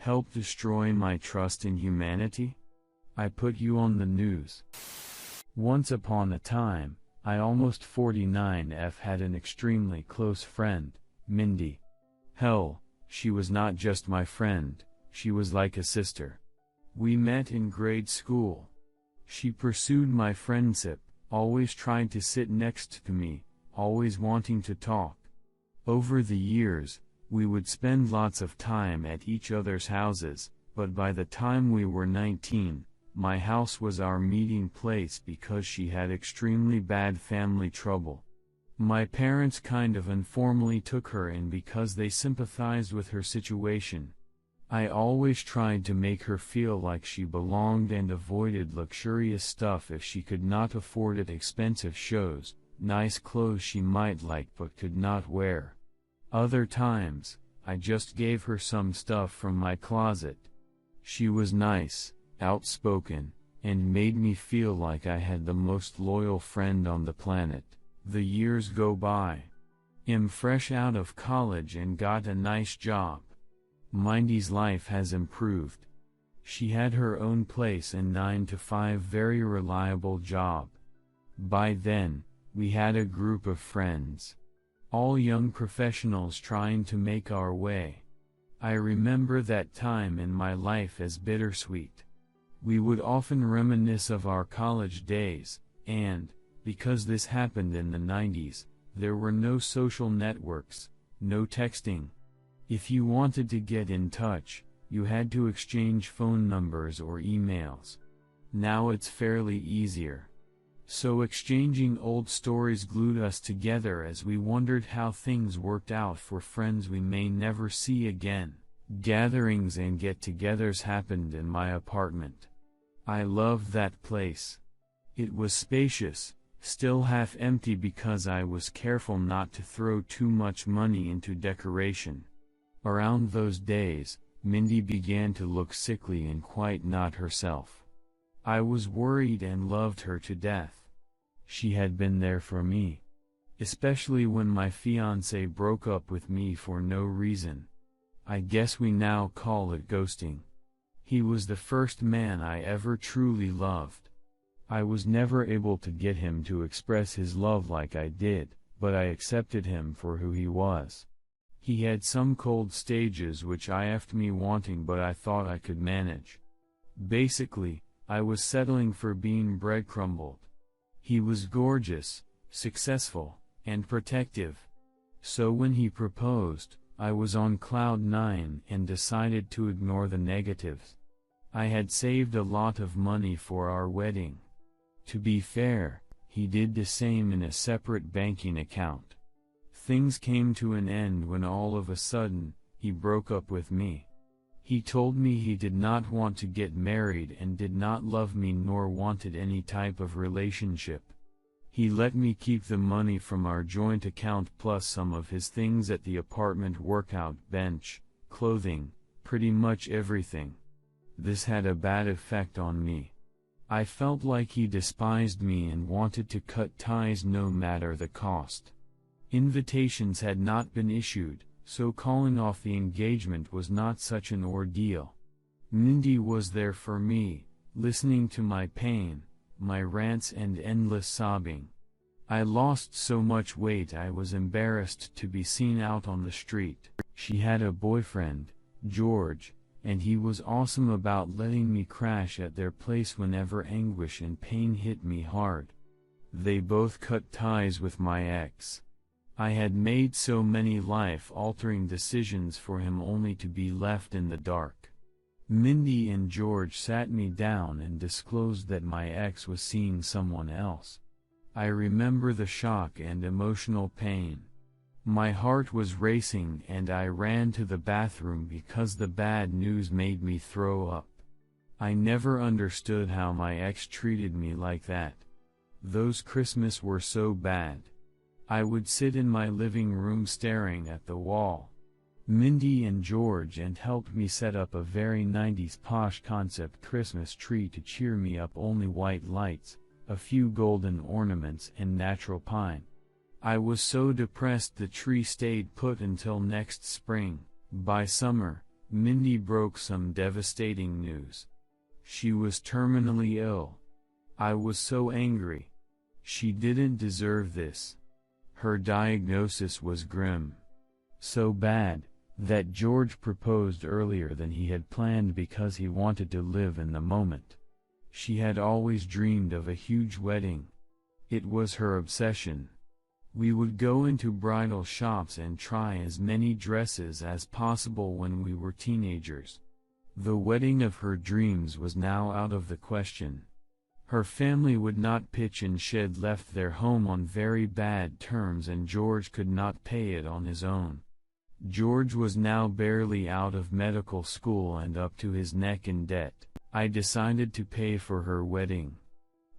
help destroy my trust in humanity? I put you on the news. Once upon a time, I almost 49F had an extremely close friend, Mindy. Hell, she was not just my friend, she was like a sister. We met in grade school. She pursued my friendship, always trying to sit next to me, always wanting to talk. Over the years, we would spend lots of time at each other's houses, but by the time we were 19, my house was our meeting place because she had extremely bad family trouble. My parents kind of informally took her in because they sympathized with her situation. I always tried to make her feel like she belonged and avoided luxurious stuff if she could not afford it, expensive shows, nice clothes she might like but could not wear. Other times, I just gave her some stuff from my closet. She was nice, outspoken, and made me feel like I had the most loyal friend on the planet. The years go by. I'm fresh out of college and got a nice job. Mindy's life has improved. She had her own place and 9-to-5 very reliable job. By then, we had a group of friends. All young professionals trying to make our way. I remember that time in my life as bittersweet. We would often reminisce of our college days, and, because this happened in the 90s, there were no social networks, no texting. If you wanted to get in touch, you had to exchange phone numbers or emails. Now it's fairly easier. So exchanging old stories glued us together as we wondered how things worked out for friends we may never see again. Gatherings and get-togethers happened in my apartment. I loved that place. It was spacious, still half empty because I was careful not to throw too much money into decoration. Around those days, Mindy began to look sickly and quite not herself. I was worried and loved her to death. She had been there for me. Especially when my fiancé broke up with me for no reason. I guess we now call it ghosting. He was the first man I ever truly loved. I was never able to get him to express his love like I did, but I accepted him for who he was. He had some cold stages which I effed me wanting, but I thought I could manage. Basically, I was settling for being breadcrumbled. He was gorgeous, successful, and protective. So when he proposed, I was on cloud 9 and decided to ignore the negatives. I had saved a lot of money for our wedding. To be fair, he did the same in a separate banking account. Things came to an end when all of a sudden, he broke up with me. He told me he did not want to get married and did not love me nor wanted any type of relationship. He let me keep the money from our joint account plus some of his things at the apartment: workout bench, clothing, pretty much everything. This had a bad effect on me. I felt like he despised me and wanted to cut ties no matter the cost. Invitations had not been issued, so calling off the engagement was not such an ordeal. Mindy was there for me, listening to my pain, my rants and endless sobbing. I lost so much weight I was embarrassed to be seen out on the street. She had a boyfriend, George, and he was awesome about letting me crash at their place whenever anguish and pain hit me hard. They both cut ties with my ex. I had made so many life-altering decisions for him only to be left in the dark. Mindy and George sat me down and disclosed that my ex was seeing someone else. I remember the shock and emotional pain. My heart was racing and I ran to the bathroom because the bad news made me throw up. I never understood how my ex treated me like that. Those Christmas were so bad. I would sit in my living room staring at the wall. Mindy and George helped me set up a very 90s posh concept Christmas tree to cheer me up. Only white lights, a few golden ornaments and natural pine. I was so depressed the tree stayed put until next spring. By summer, Mindy broke some devastating news. She was terminally ill. I was so angry. She didn't deserve this. Her diagnosis was grim. So bad, that George proposed earlier than he had planned because he wanted to live in the moment. She had always dreamed of a huge wedding. It was her obsession. We would go into bridal shops and try as many dresses as possible when we were teenagers. The wedding of her dreams was now out of the question. Her family would not pitch in. She'd left their home on very bad terms and George could not pay it on his own. George was now barely out of medical school and up to his neck in debt. I decided to pay for her wedding.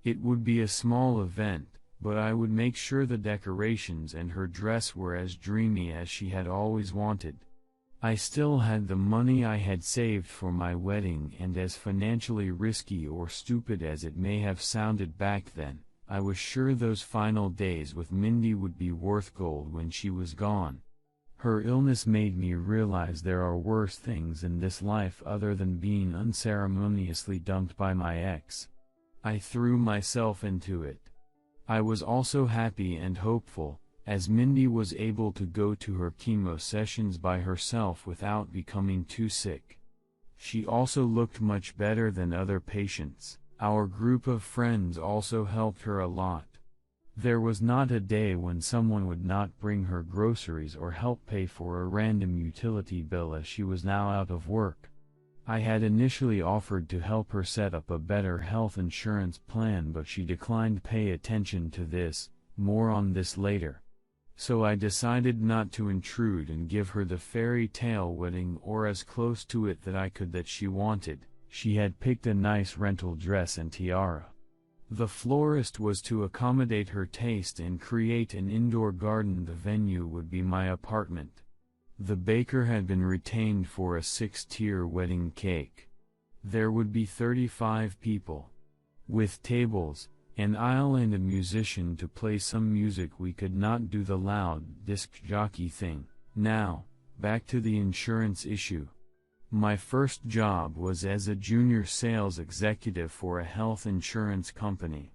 It would be a small event, but I would make sure the decorations and her dress were as dreamy as she had always wanted. I still had the money I had saved for my wedding, and as financially risky or stupid as it may have sounded back then, I was sure those final days with Mindy would be worth gold when she was gone. Her illness made me realize there are worse things in this life other than being unceremoniously dumped by my ex. I threw myself into it. I was also happy and hopeful, as Mindy was able to go to her chemo sessions by herself without becoming too sick. She also looked much better than other patients. Our group of friends also helped her a lot. There was not a day when someone would not bring her groceries or help pay for a random utility bill as she was now out of work. I had initially offered to help her set up a better health insurance plan, but she declined pay attention to this. More on this later. So I decided not to intrude and give her the fairy tale wedding, or as close to it that I could, that she wanted. She had picked a nice rental dress and tiara. The florist was to accommodate her taste and create an indoor garden. The venue would be my apartment. The baker had been retained for a 6-tier wedding cake. There would be 35 people. With tables, an aisle and a musician to play some music. We could not do the loud disc jockey thing. Now, back to the insurance issue. My first job was as a junior sales executive for a health insurance company.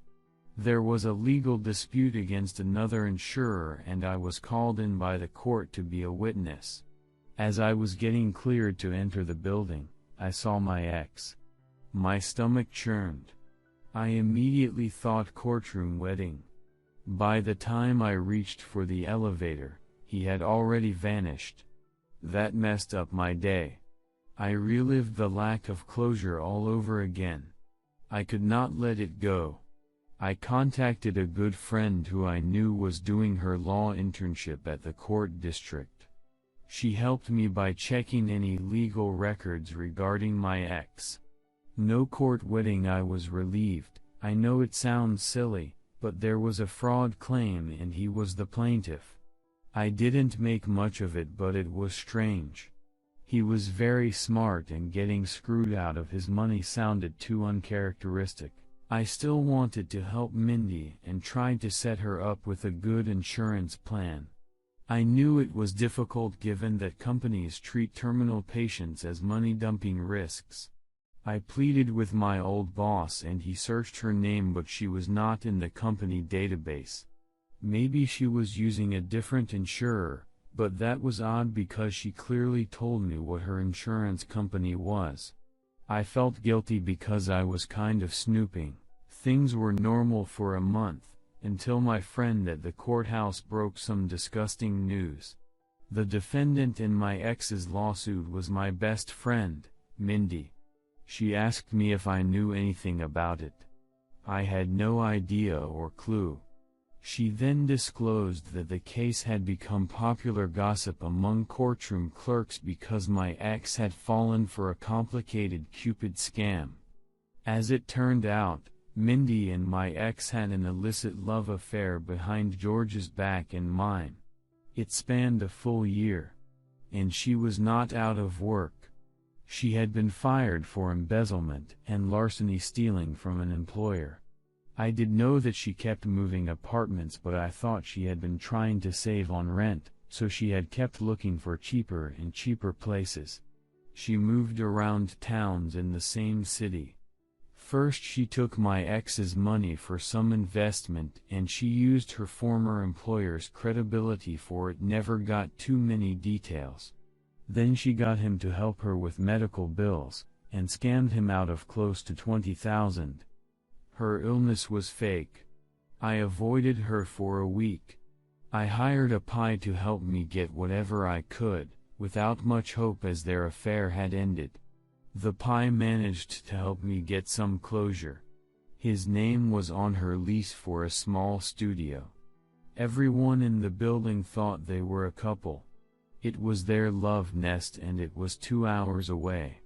There was a legal dispute against another insurer and I was called in by the court to be a witness. As I was getting cleared to enter the building, I saw my ex. My stomach churned. I immediately thought courtroom wedding. By the time I reached for the elevator, he had already vanished. That messed up my day. I relived the lack of closure all over again. I could not let it go. I contacted a good friend who I knew was doing her law internship at the court district. She helped me by checking any legal records regarding my ex. No court wedding. I was relieved. I know it sounds silly, but there was a fraud claim and he was the plaintiff. I didn't make much of it, but it was strange. He was very smart and getting screwed out of his money sounded too uncharacteristic. I still wanted to help Mindy and tried to set her up with a good insurance plan. I knew it was difficult given that companies treat terminal patients as money-dumping risks. I pleaded with my old boss and he searched her name, but she was not in the company database. Maybe she was using a different insurer, but that was odd because she clearly told me what her insurance company was. I felt guilty because I was kind of snooping. Things were normal for a month, until my friend at the courthouse broke some disgusting news. The defendant in my ex's lawsuit was my best friend, Mindy. She asked me if I knew anything about it. I had no idea or clue. She then disclosed that the case had become popular gossip among courtroom clerks because my ex had fallen for a complicated Cupid scam. As it turned out, Mindy and my ex had an illicit love affair behind George's back and mine. It spanned a full year. And she was not out of work. She had been fired for embezzlement and larceny, stealing from an employer. I did know that she kept moving apartments, but I thought she had been trying to save on rent, so she had kept looking for cheaper and cheaper places. She moved around towns in the same city. First she took my ex's money for some investment and she used her former employer's credibility for it, never got too many details. Then she got him to help her with medical bills, and scammed him out of close to $20,000. Her illness was fake. I avoided her for a week. I hired a pie to help me get whatever I could, without much hope as their affair had ended. The pie managed to help me get some closure. His name was on her lease for a small studio. Everyone in the building thought they were a couple. It was their love nest and it was 2 hours away.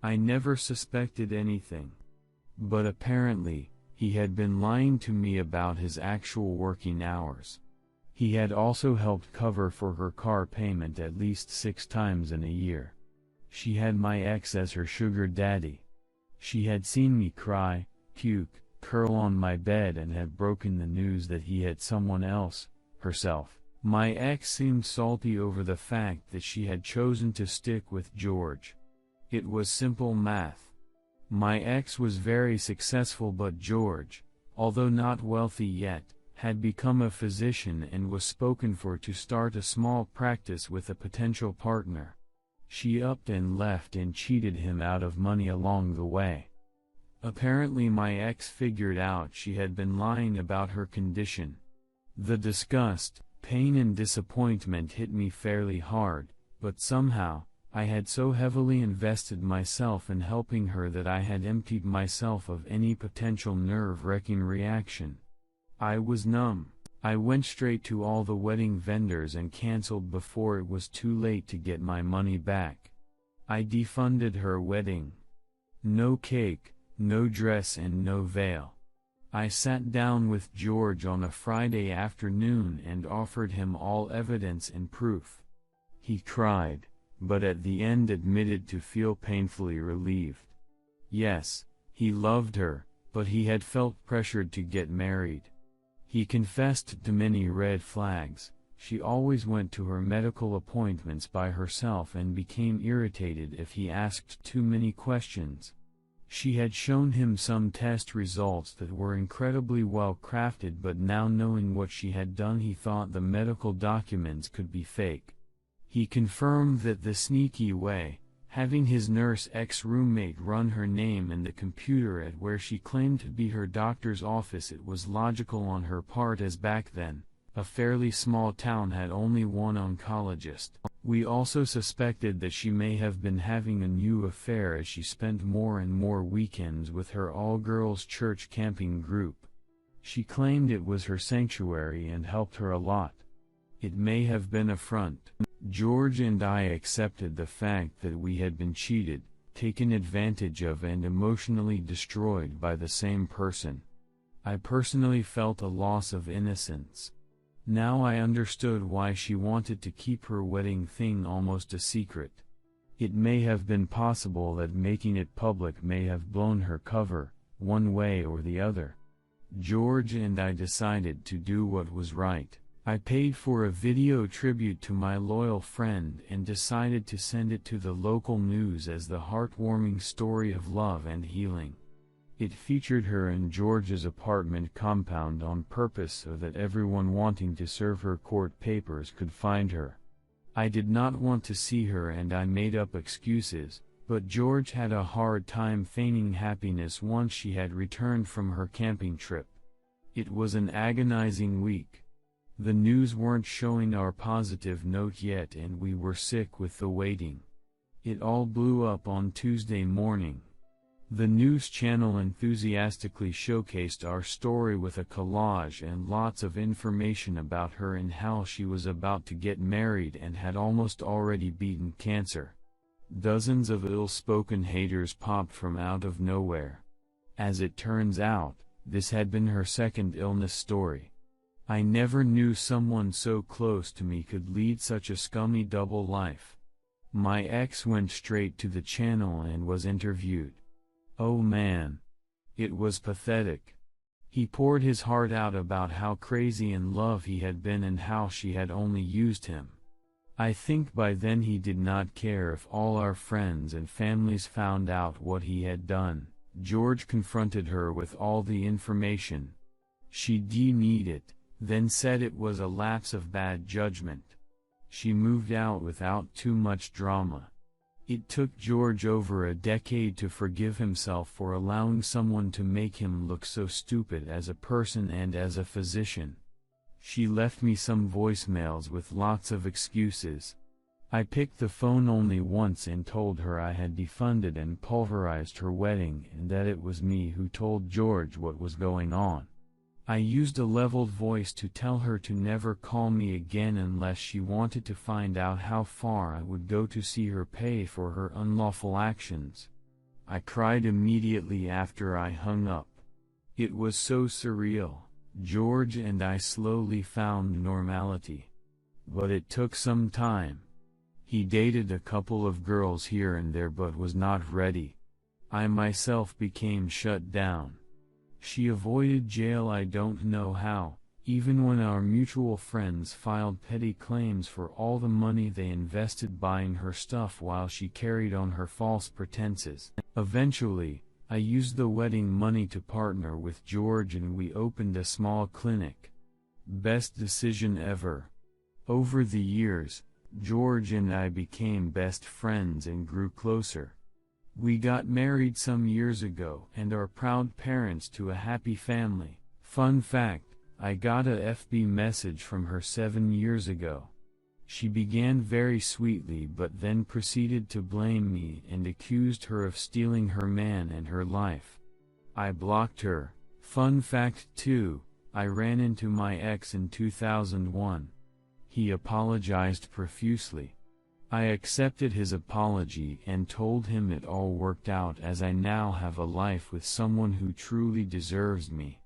I never suspected anything. But apparently, he had been lying to me about his actual working hours. He had also helped cover for her car payment at least 6 times in a year. She had my ex as her sugar daddy. She had seen me cry, puke, curl on my bed and had broken the news that he had someone else, herself. My ex seemed salty over the fact that she had chosen to stick with George. It was simple math. My ex was very successful, but George, although not wealthy yet, had become a physician and was spoken for to start a small practice with a potential partner. She upped and left and cheated him out of money along the way. Apparently my ex figured out she had been lying about her condition. The disgust, pain and disappointment hit me fairly hard, but somehow, I had so heavily invested myself in helping her that I had emptied myself of any potential nerve-wracking reaction. I was numb. I went straight to all the wedding vendors and canceled before it was too late to get my money back. I defunded her wedding. No cake, no dress and no veil. I sat down with George on a Friday afternoon and offered him all evidence and proof. He cried, but at the end admitted to feel painfully relieved. Yes, he loved her, but he had felt pressured to get married. He confessed to many red flags. She always went to her medical appointments by herself and became irritated if he asked too many questions. She had shown him some test results that were incredibly well crafted, but now knowing what she had done he thought the medical documents could be fake. He confirmed that the sneaky way, having his nurse ex-roommate run her name in the computer at where she claimed to be her doctor's office, it was logical on her part as back then, a fairly small town had only one oncologist. We also suspected that she may have been having a new affair as she spent more and more weekends with her all-girls church camping group. She claimed it was her sanctuary and helped her a lot. It may have been a front. George and I accepted the fact that we had been cheated, taken advantage of and emotionally destroyed by the same person. I personally felt a loss of innocence. Now I understood why she wanted to keep her wedding thing almost a secret. It may have been possible that making it public may have blown her cover, one way or the other. George and I decided to do what was right. I paid for a video tribute to my loyal friend and decided to send it to the local news as the heartwarming story of love and healing. It featured her in George's apartment compound on purpose so that everyone wanting to serve her court papers could find her. I did not want to see her and I made up excuses, but George had a hard time feigning happiness once she had returned from her camping trip. It was an agonizing week. The news weren't showing our positive note yet and we were sick with the waiting. It all blew up on Tuesday morning. The news channel enthusiastically showcased our story with a collage and lots of information about her and how she was about to get married and had almost already beaten cancer. Dozens of ill-spoken haters popped from out of nowhere. As it turns out, this had been her second illness story. I never knew someone so close to me could lead such a scummy double life. My ex went straight to the channel and was interviewed. Oh man. It was pathetic. He poured his heart out about how crazy in love he had been and how she had only used him. I think by then he did not care if all our friends and families found out what he had done. George confronted her with all the information. She denied it, then said it was a lapse of bad judgment. She moved out without too much drama. It took George over a decade to forgive himself for allowing someone to make him look so stupid as a person and as a physician. She left me some voicemails with lots of excuses. I picked the phone only once and told her I had defunded and pulverized her wedding and that it was me who told George what was going on. I used a leveled voice to tell her to never call me again unless she wanted to find out how far I would go to see her pay for her unlawful actions. I cried immediately after I hung up. It was so surreal. George and I slowly found normality. But it took some time. He dated a couple of girls here and there but was not ready. I myself became shut down. She avoided jail I don't know how, even when our mutual friends filed petty claims for all the money they invested buying her stuff while she carried on her false pretenses. Eventually, I used the wedding money to partner with George and we opened a small clinic. Best decision ever. Over the years, George and I became best friends and grew closer. We got married some years ago and are proud parents to a happy family. Fun fact, I got a FB message from her 7 years ago. She began very sweetly but then proceeded to blame me and accused her of stealing her man and her life. I blocked her. Fun fact 2, I ran into my ex in 2001. He apologized profusely. I accepted his apology and told him it all worked out as I now have a life with someone who truly deserves me.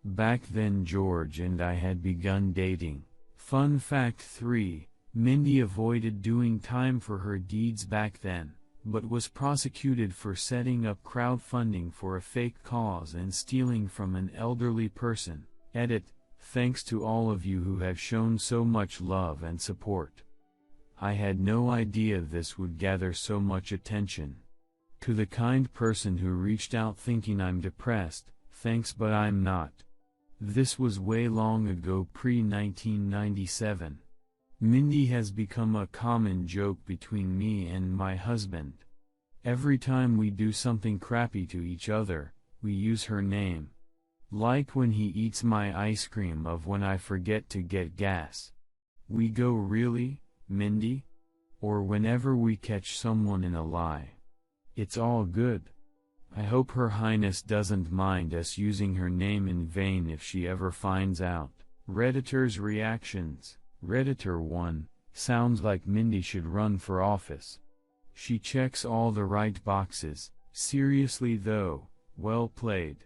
Back then George and I had begun dating. Fun fact 3, Mindy avoided doing time for her deeds back then, but was prosecuted for setting up crowdfunding for a fake cause and stealing from an elderly person. Edit, thanks to all of you who have shown so much love and support. I had no idea this would gather so much attention. To the kind person who reached out thinking I'm depressed, thanks but I'm not. This was way long ago pre-1997. Mindy has become a common joke between me and my husband. Every time we do something crappy to each other, we use her name. Like when he eats my ice cream or when I forget to get gas. We go really? Mindy? Or whenever we catch someone in a lie. It's all good. I hope Her Highness doesn't mind us using her name in vain if she ever finds out. Redditor's reactions. Redditor 1, sounds like Mindy should run for office. She checks all the right boxes. Seriously though, well played.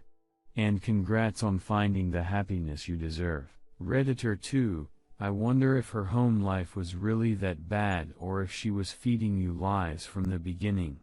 And congrats on finding the happiness you deserve. Redditor 2, I wonder if her home life was really that bad or if she was feeding you lies from the beginning.